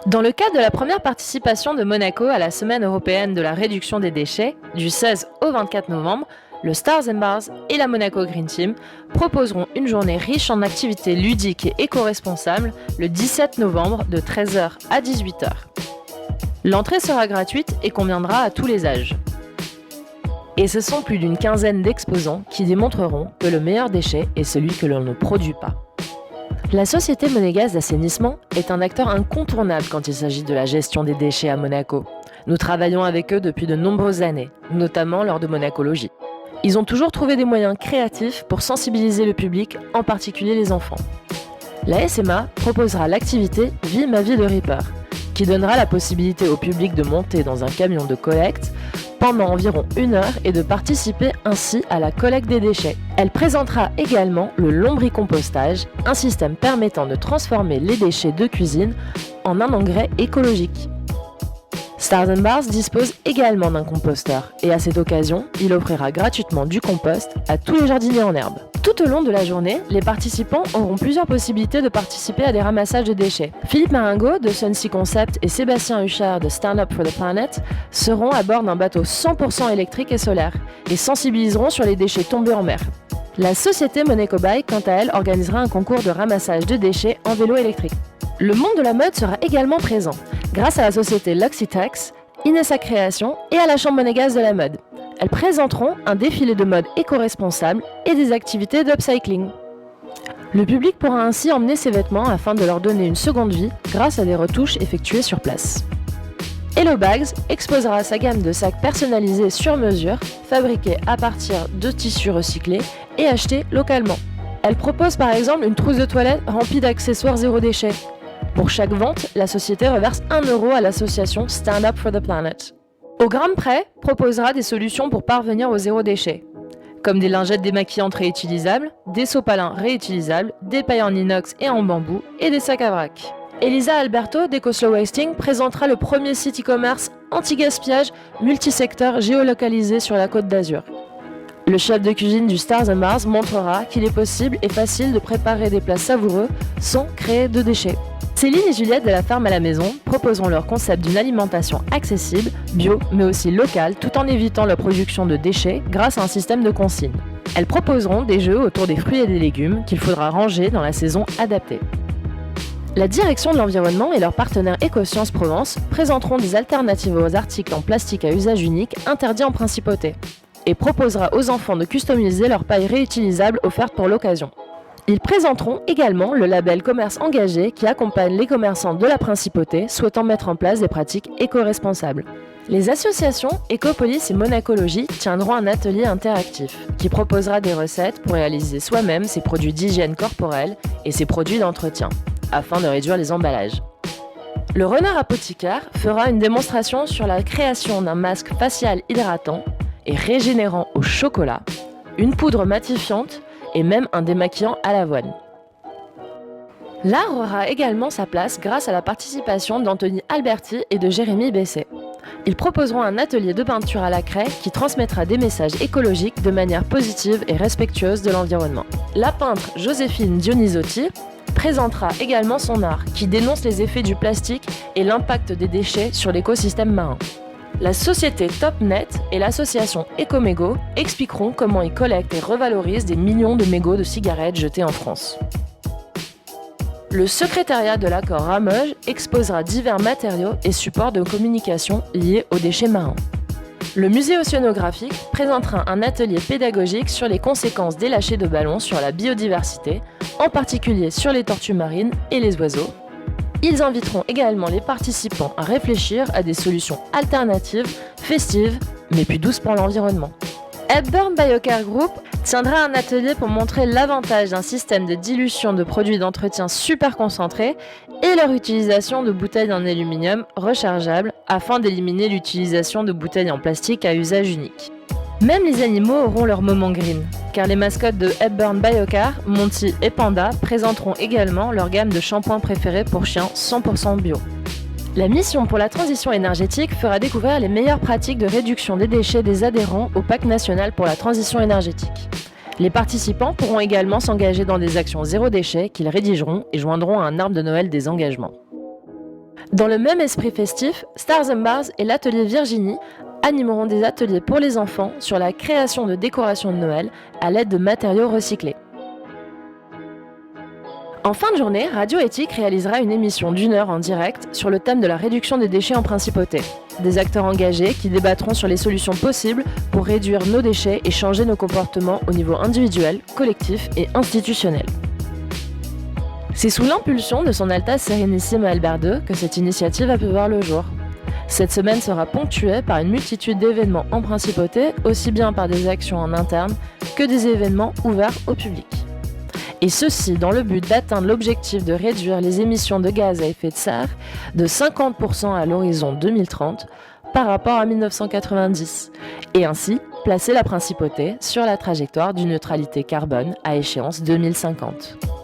Dans le cadre de la première participation de Monaco à la Semaine européenne de la réduction des déchets, du 16 au 24 novembre, le Stars and Bars et la Monaco Green Team proposeront une journée riche en activités ludiques et éco-responsables le 17 novembre de 13h à 18h. L'entrée sera gratuite et conviendra à tous les âges. Et ce sont plus d'une quinzaine d'exposants qui démontreront que le meilleur déchet est celui que l'on ne produit pas. La société monégasque d'assainissement est un acteur incontournable quand il s'agit de la gestion des déchets à Monaco. Nous travaillons avec eux depuis de nombreuses années, notamment lors de Monacologie. Ils ont toujours trouvé des moyens créatifs pour sensibiliser le public, en particulier les enfants. La SMA proposera l'activité Vie ma vie de Reaper, qui donnera la possibilité au public de monter dans un camion de collecte pendant environ 1 heure et de participer ainsi à la collecte des déchets. Elle présentera également le lombricompostage, un système permettant de transformer les déchets de cuisine en un engrais écologique. Stars and Bars dispose également d'un composteur et à cette occasion, il offrira gratuitement du compost à tous les jardiniers en herbe. Tout au long de la journée, les participants auront plusieurs possibilités de participer à des ramassages de déchets. Philippe Maringo de Sunsea Concept et Sébastien Huchard de Stand Up for the Planet seront à bord d'un bateau 100% électrique et solaire et sensibiliseront sur les déchets tombés en mer. La société Monaco Bike, quant à elle, organisera un concours de ramassage de déchets en vélo électrique. Le monde de la mode sera également présent, grâce à la société Luxitex, Inessa Création et à la Chambre monégasque de la mode. Elles présenteront un défilé de mode éco-responsable et des activités d'upcycling. Le public pourra ainsi emmener ses vêtements afin de leur donner une seconde vie grâce à des retouches effectuées sur place. Hello Bags exposera sa gamme de sacs personnalisés sur mesure, fabriqués à partir de tissus recyclés et achetés localement. Elle propose par exemple une trousse de toilette remplie d'accessoires zéro déchet. Pour chaque vente, la société reverse 1 euro à l'association Stand Up for the Planet. Au gramme près, proposera des solutions pour parvenir au zéro déchet, comme des lingettes démaquillantes réutilisables, des sopalins réutilisables, des pailles en inox et en bambou et des sacs à vrac. Elisa Alberto d'EcoSlow Wasting présentera le premier site e-commerce anti-gaspillage multisecteur géolocalisé sur la Côte d'Azur. Le chef de cuisine du Stars and Bars montrera qu'il est possible et facile de préparer des plats savoureux sans créer de déchets. Céline et Juliette de la ferme à la maison proposeront leur concept d'une alimentation accessible, bio, mais aussi locale, tout en évitant la production de déchets grâce à un système de consigne. Elles proposeront des jeux autour des fruits et des légumes qu'il faudra ranger dans la saison adaptée. La direction de l'environnement et leur partenaire Écosciences Provence présenteront des alternatives aux articles en plastique à usage unique interdits en principauté et proposera aux enfants de customiser leurs pailles réutilisables offertes pour l'occasion. Ils présenteront également le label Commerce engagé qui accompagne les commerçants de la Principauté souhaitant mettre en place des pratiques éco-responsables. Les associations Ecopolis et Monacologie tiendront un atelier interactif qui proposera des recettes pour réaliser soi-même ses produits d'hygiène corporelle et ses produits d'entretien, afin de réduire les emballages. Le renard apothicaire fera une démonstration sur la création d'un masque facial hydratant et régénérant au chocolat, une poudre matifiante et même un démaquillant à l'avoine. L'art aura également sa place grâce à la participation d'Anthony Alberti et de Jérémy Besset. Ils proposeront un atelier de peinture à la craie qui transmettra des messages écologiques de manière positive et respectueuse de l'environnement. La peintre Joséphine Dionysotti présentera également son art qui dénonce les effets du plastique et l'impact des déchets sur l'écosystème marin. La société TopNet et l'association Ecomégo expliqueront comment ils collectent et revalorisent des millions de mégots de cigarettes jetés en France. Le secrétariat de l'accord Ramoge exposera divers matériaux et supports de communication liés aux déchets marins. Le musée océanographique présentera un atelier pédagogique sur les conséquences des lâchers de ballons sur la biodiversité, en particulier sur les tortues marines et les oiseaux. Ils inviteront également les participants à réfléchir à des solutions alternatives, festives, mais plus douces pour l'environnement. Hepburn Biocare Group tiendra un atelier pour montrer l'avantage d'un système de dilution de produits d'entretien super concentrés et leur utilisation de bouteilles en aluminium rechargeables afin d'éliminer l'utilisation de bouteilles en plastique à usage unique. Même les animaux auront leur moment green, car les mascottes de Hepburn Biocare, Monty et Panda, présenteront également leur gamme de shampoings préférés pour chiens 100% bio. La mission pour la transition énergétique fera découvrir les meilleures pratiques de réduction des déchets des adhérents au Pacte national pour la transition énergétique. Les participants pourront également s'engager dans des actions zéro déchet qu'ils rédigeront et joindront à un arbre de Noël des engagements. Dans le même esprit festif, Stars and Bars et l'atelier Virginie animeront des ateliers pour les enfants sur la création de décorations de Noël à l'aide de matériaux recyclés. En fin de journée, Radio Éthique réalisera une émission d'1 heure en direct sur le thème de la réduction des déchets en principauté. Des acteurs engagés qui débattront sur les solutions possibles pour réduire nos déchets et changer nos comportements au niveau individuel, collectif et institutionnel. C'est sous l'impulsion de son Altesse Sérénissime Albert II que cette initiative a pu voir le jour. Cette semaine sera ponctuée par une multitude d'événements en principauté, aussi bien par des actions en interne que des événements ouverts au public. Et ceci dans le but d'atteindre l'objectif de réduire les émissions de gaz à effet de serre de 50% à l'horizon 2030 par rapport à 1990, et ainsi placer la principauté sur la trajectoire d'une neutralité carbone à échéance 2050.